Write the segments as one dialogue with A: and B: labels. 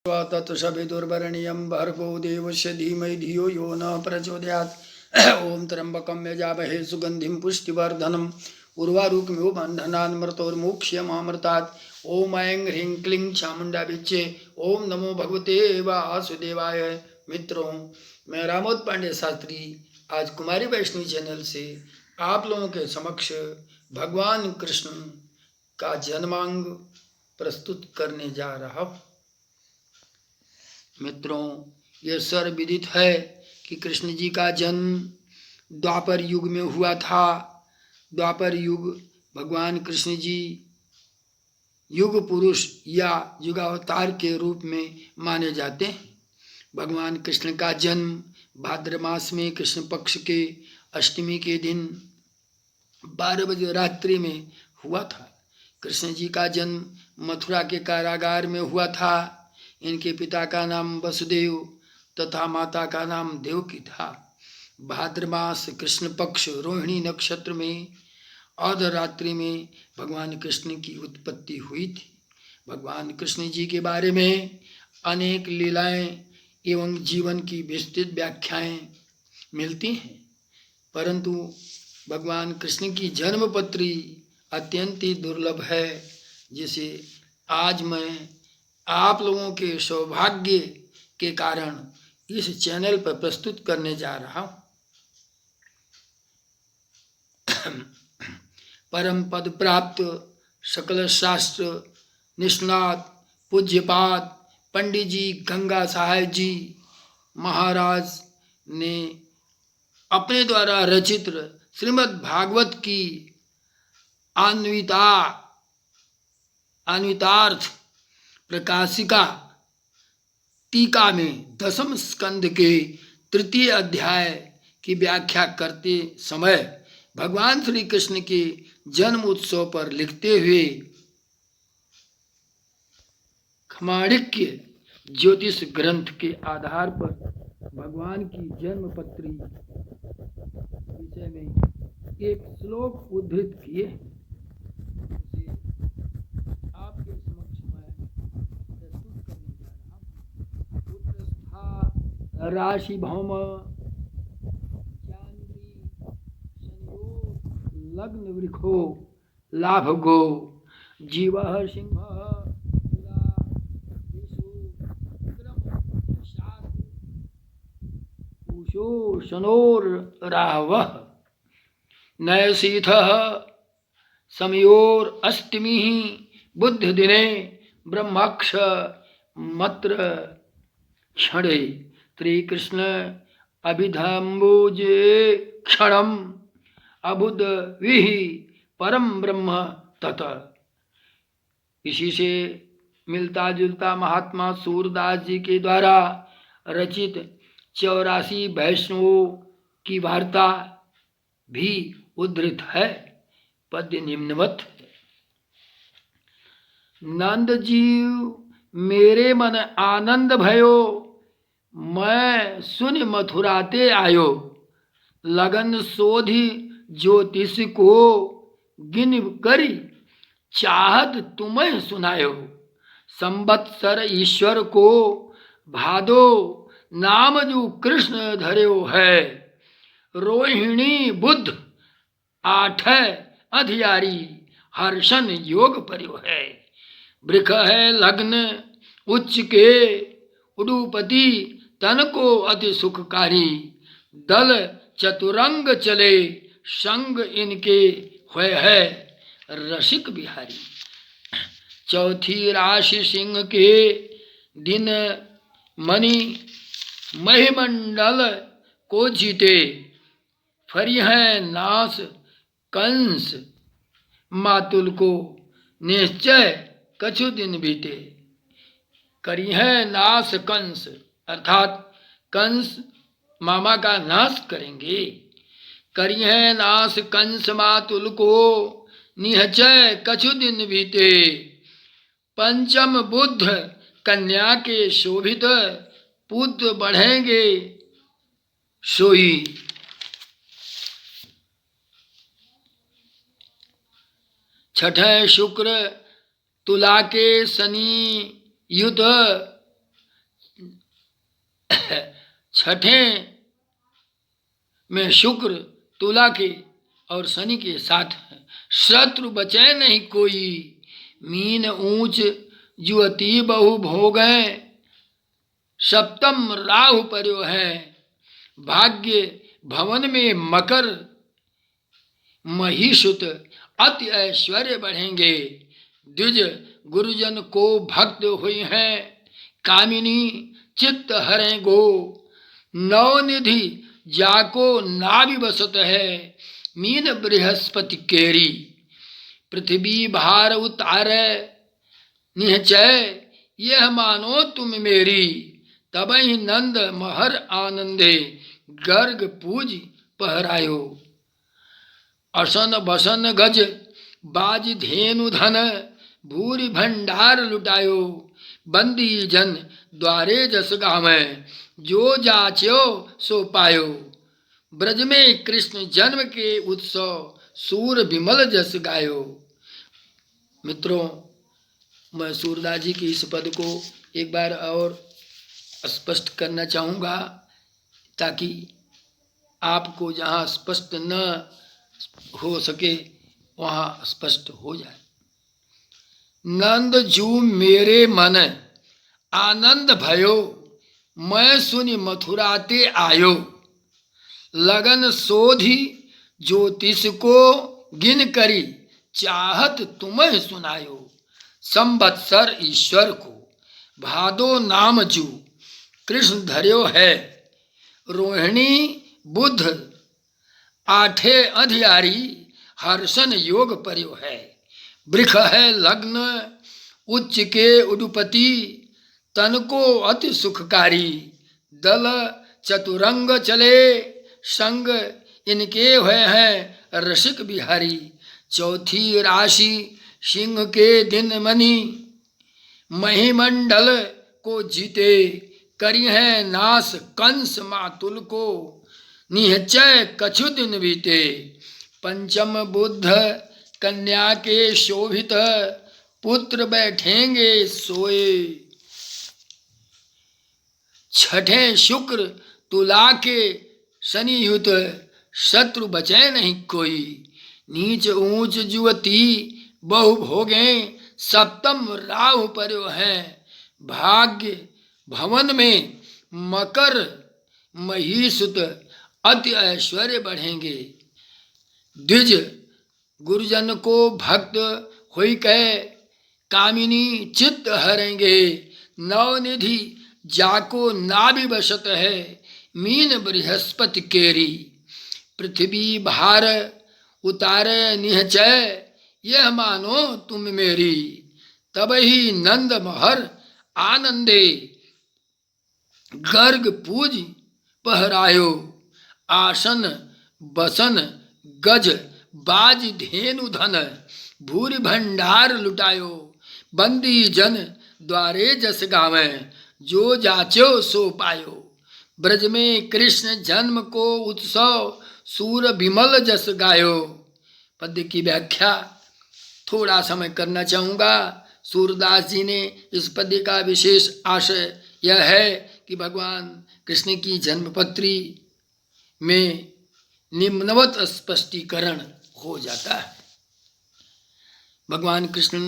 A: तत्सवितुर्वरेण्यं भर्गो देवस्य धीमहि धियो यो न प्रचोदयात्। ओं त्र्यंबकं यजामहे सुगंधिं पुष्टिवर्धनम् उर्वारुकमिव बन्धनान् मृतोर्मुक्ष्यमामृतात्। ओं ऐं ह्रीं क्लीं चामुंडा बिच्चे। ओं नमो भगवते वासुदेवाय। मित्रों, मैं रामोद पांडे शास्त्री आज कुमारी वैष्णवी चैनल से आप लोगों के समक्ष भगवान कृष्ण का जन्मांग प्रस्तुत करने जा रहा हूँ। मित्रों, यह सर्वविदित है कि कृष्ण जी का जन्म द्वापर युग में हुआ था। द्वापर युग भगवान कृष्ण जी युग पुरुष या युगावतार के रूप में माने जाते हैं। भगवान कृष्ण का जन्म भाद्र मास में कृष्ण पक्ष के अष्टमी के दिन 12 बजे रात्रि में हुआ था। कृष्ण जी का जन्म मथुरा के कारागार में हुआ था। इनके पिता का नाम वसुदेव तथा माता का नाम देवकी था। भाद्र मास कृष्ण पक्ष रोहिणी नक्षत्र में अर्धरात्रि में भगवान कृष्ण की उत्पत्ति हुई थी। भगवान कृष्ण जी के बारे में अनेक लीलाएं एवं जीवन की विस्तृत व्याख्याएं मिलती हैं, परंतु भगवान कृष्ण की जन्मपत्री अत्यंत ही दुर्लभ है, जिसे आज मैं आप लोगों के सौभाग्य के कारण इस चैनल पर प्रस्तुत करने जा रहा हूँ। परम पद प्राप्त सकल शास्त्र निष्णात पूज्यपाद पंडित जी गंगा साहेब जी महाराज ने अपने द्वारा रचित श्रीमद् भागवत की अन्वितार्थ प्रकाशिका टीका में 10वें स्कंद के 3 अध्याय की व्याख्या करते समय भगवान श्री कृष्ण के जन्म उत्सव पर लिखते हुए खमाणिक्य ज्योतिष ग्रंथ के आधार पर भगवान की जन्मपत्री विषय में एक श्लोक उद्धृत किए, उसे आपके समक्ष मैं प्रस्तुत करने जा रहा हूँ। पुत्रस्था राशि भौम चांद्री शनियो लग्न वृखो लाभ गो जीवः सिंह शनोर रावः नयसीथः समयोर अष्टमी बुद्ध दिने ब्रह्मक्ष मत्र क्षणे श्रीकृष्ण अभिधम्बुजे क्षणम अबुद विहि परम ब्रह्म तत। इसी से मिलता जुलता महात्मा सूरदास जी के द्वारा रचित 84 वैष्णवों की वार्ता भी उद्धृत है। पद्य निम्नवत। नंद जीव मेरे मन आनंद भयो, मैं सुन मथुराते आयो। लगन सोधि ज्योतिष को गिन करी, चाहत तुम्हें सुनायो। संवत्सर ईश्वर को भादो, नाम जो कृष्ण धर्यो है। रोहिणी बुध 8 अधियारी, हर्षण योग पर्यो है। वृख है लग्न उच्च के, उडुपति तन को अति सुखकारी। दल चतुरंग चले, संग इनके हुए है रसिक बिहारी। चौथी राशि सिंह के दिन मणि महिमंडल को जीते। फरी है नाश कंस, मातुल को निश्चय कछु दिन बीते। करी है नाश कंस, अर्थात कंस मामा का नाश करेंगे। करी है नाश कंस मातुल को, निश्चय कछु दिन बीते। पंचम बुद्ध कन्या के शोभित, पुत्र बढ़ेंगे सोई। छठ शुक्र तुला के शनि युत, छठे में शुक्र तुला के और शनि के साथ है। शत्रु बचे नहीं कोई, मीन ऊंच जुअती बहु भोगै, सप्तम राहु पर्यो है, भाग्य भवन में मकर, महिषुत अति ऐश्वर्य बढ़ेंगे, द्विज गुरुजन को भक्त हुई हैं, कामिनी चित्त हरें गो, नवनिधि जाको नाभि बसत है, मीन बृहस्पति केरी, पृथ्वी भार उतारे निश्चय, यह मानो तुम मेरी, तबहि नंद महर आनंदे, गर्ग पूज पहरायो, असन बसन गज बाज धेनु धन, भूरि भंडार लुटायो, बंदी जन द्वारे जस गावे, जो जाच्यो सो पायो, ब्रज में कृष्ण जन्म के उत्सव, सूर विमल जस गायो। मित्रों, मैं सूरदास जी की इस पद को एक बार और स्पष्ट करना चाहूँगा, ताकि आपको जहाँ स्पष्ट न हो सके वहाँ स्पष्ट हो जाए। नंद जू मेरे मन आनंद भयो, मैं सुनि मथुराते आयो, लगन सोधी ज्योतिष को गिन करी, चाहत तुम्हें सुनायो, संवत्सर ईश्वर को भादो नाम जू, कृष्ण धर्यो है, रोहिणी बुध आठे अधियारी, हर्षण योग पर्यो है, वृख है लग्न उच्च के उडुपति, तन को अति सुखकारी, दल चतुरंग चले, संग इनके हुए हैं रसिक बिहारी, चौथी राशि सिंह के दिन मनी, महिमंडल को जीते, करी है नाश कंस मातुल को, निश्चय कछु दिन बीते, पंचम बुध कन्या के शोभित, पुत्र बैठेंगे सोए, छठे शुक्र तुला के शनि युत, शत्रु बचे नहीं कोई, नीच ऊंच जुवती बहु भोगे, सप्तम राहु पर्यो है, भाग्य भवन में मकर, महिषुत अति ऐश्वर्य बढ़ेंगे, द्विज गुरुजन को भक्त होई कह, कामिनी चित्त हरेंगे, नवनिधि जाको नाभि बसत है, मीन बृहस्पति केरी, पृथ्वी भार उतारे निश्चय, यह मानो तुम मेरी, तबहि नंद महर आनंदे, गर्ग पूज पहरायो, आसन बसन गज बाज धेनु धन, भूरि भंडार लुटायो, बंदी जन द्वारे जस गावे, जो जाच्यो सो पायो, ब्रज में कृष्ण जन्म को उत्सव, सूर विमल जस गायो। पद्य की व्याख्या थोड़ा समय करना चाहूँगा। सूरदास जी ने इस पद्य का विशेष आशय यह है कि भगवान कृष्ण की जन्मपत्री में निम्नवत स्पष्टीकरण हो जाता है। भगवान कृष्ण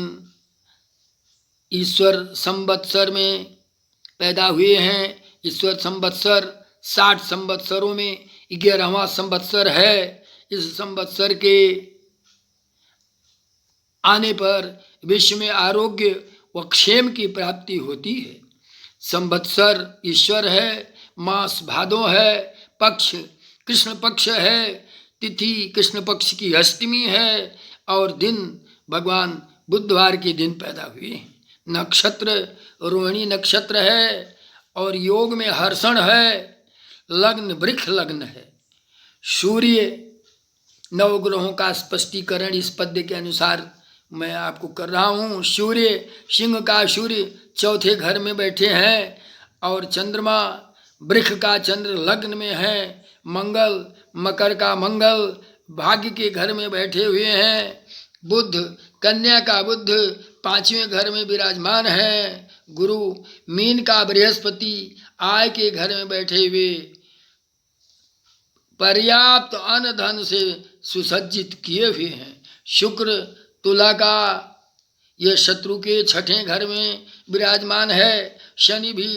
A: ईश्वर संवत्सर में पैदा हुए हैं। ईश्वर संवत्सर 60 संवत्सरों में 11वां संवत्सर है। इस संवत्सर के आने पर विश्व में आरोग्य व क्षेम की प्राप्ति होती है। संवत्सर ईश्वर है, मास भादो है, पक्ष कृष्ण पक्ष है, तिथि कृष्ण पक्ष की अष्टमी है और दिन भगवान बुधवार के दिन पैदा हुए हैं। नक्षत्र रोहिणी नक्षत्र है और योग में हर्षण है, लग्न वृक्ष लग्न है। सूर्य नवग्रहों का स्पष्टीकरण इस पद्य के अनुसार मैं आपको कर रहा हूँ। सूर्य सिंह का सूर्य चौथे घर में बैठे हैं और चंद्रमा वृक्ष का चंद्र लग्न में है। मंगल मकर का मंगल भाग्य के घर में बैठे हुए हैं। बुध कन्या का बुध 5वें घर में विराजमान है। गुरु मीन का बृहस्पति आय के घर में बैठे हुए पर्याप्त अन्न धन से सुसज्जित किए हुए हैं। शुक्र तुला का यह शत्रु के छठे घर में विराजमान है। शनि भी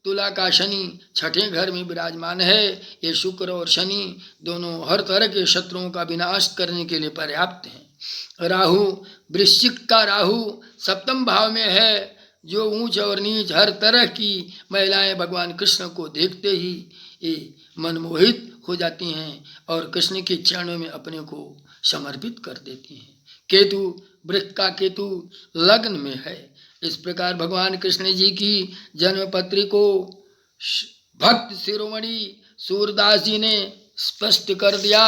A: तुला का शनि छठे घर में विराजमान है। ये शुक्र और शनि दोनों हर तरह के शत्रुओं का विनाश करने के लिए पर्याप्त हैं। राहु वृश्चिक का राहु सप्तम भाव में है, जो ऊंच और नीच हर तरह की महिलाएं भगवान कृष्ण को देखते ही ये मनमोहित हो जाती हैं और कृष्ण के चरणों में अपने को समर्पित कर देती हैं। केतु वृक्क का केतु लग्न में है। इस प्रकार भगवान कृष्ण जी की जन्मपत्री को भक्त शिरोमणि सूरदास जी ने स्पष्ट कर दिया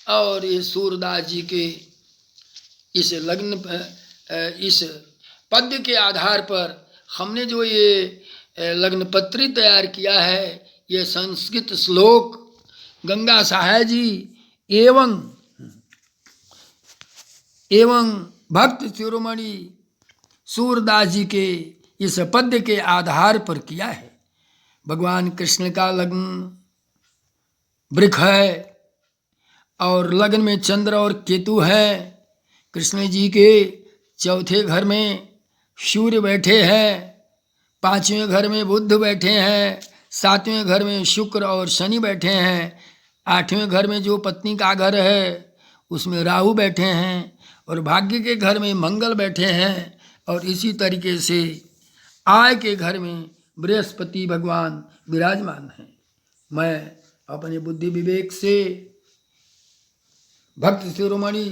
A: और ये सूरदास जी के इस लग्न इस पद्य के आधार पर हमने जो ये लग्न पत्री तैयार किया है, ये संस्कृत श्लोक गंगा सहाय जी एवं भक्त शिरोमणि सूरदास जी के इस पद्य के आधार पर किया है। भगवान कृष्ण का लग्न वृक्क है और लग्न में चंद्र और केतु है। कृष्ण जी के चौथे घर में सूर्य बैठे हैं, पांचवें घर में बुध बैठे हैं, सातवें घर में शुक्र और शनि बैठे हैं, आठवें घर में जो पत्नी का घर है उसमें राहु बैठे हैं और भाग्य के घर में मंगल बैठे हैं और इसी तरीके से आय के घर में बृहस्पति भगवान विराजमान हैं। मैं अपने बुद्धि विवेक से भक्त शिरोमणि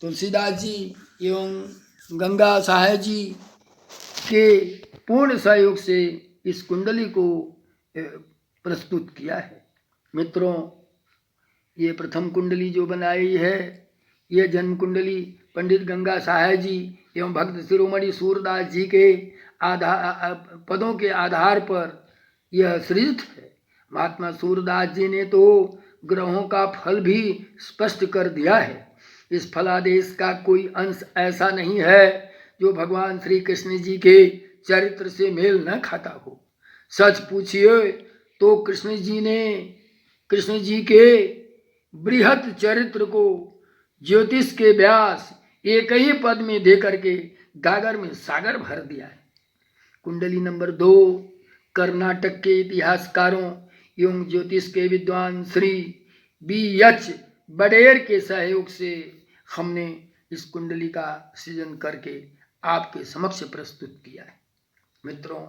A: तुलसीदास जी एवं गंगा सहाय जी के पूर्ण सहयोग से इस कुंडली को प्रस्तुत किया है। मित्रों, ये प्रथम कुंडली जो बनाई है, ये जन्म कुंडली पंडित गंगा सहाय जी एवं भक्त शिरोमणि सूरदास जी के पदों के आधार पर यह सृजित है। महात्मा सूरदास जी ने तो ग्रहों का फल भी स्पष्ट कर दिया है। इस फलादेश का कोई अंश ऐसा नहीं है जो भगवान श्री कृष्ण जी के चरित्र से मेल न खाता हो। सच पूछिए तो कृष्ण जी के बृहत चरित्र को ज्योतिष के व्यास एक ही पद में दे करके गागर में सागर भर दिया है। कुंडली नंबर 2 कर्नाटक के इतिहासकारों एवं ज्योतिष के विद्वान श्री B.H. बडेर के सहयोग से हमने इस कुंडली का सृजन करके आपके समक्ष प्रस्तुत किया है। मित्रों,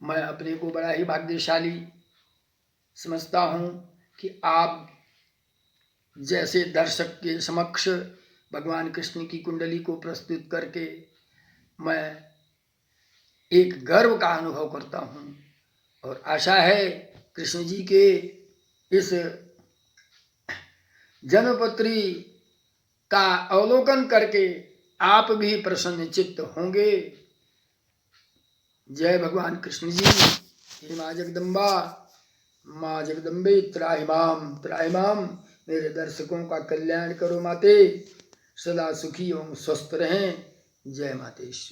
A: मैं अपने को बड़ा ही भाग्यशाली समझता हूँ कि आप जैसे दर्शक के समक्ष भगवान कृष्ण की कुंडली को प्रस्तुत करके मैं एक गर्व का अनुभव करता हूँ और आशा है कृष्ण जी के इस जन्मपत्री का अवलोकन करके आप भी प्रसन्नचित्त होंगे। जय भगवान कृष्ण जी। हे माँ जगदम्बा, माँ जगदम्बे त्राहि माम। मेरे दर्शकों का कल्याण करो माते, सदा सुखी एवं स्वस्थ रहें। जय मातेश्वरी।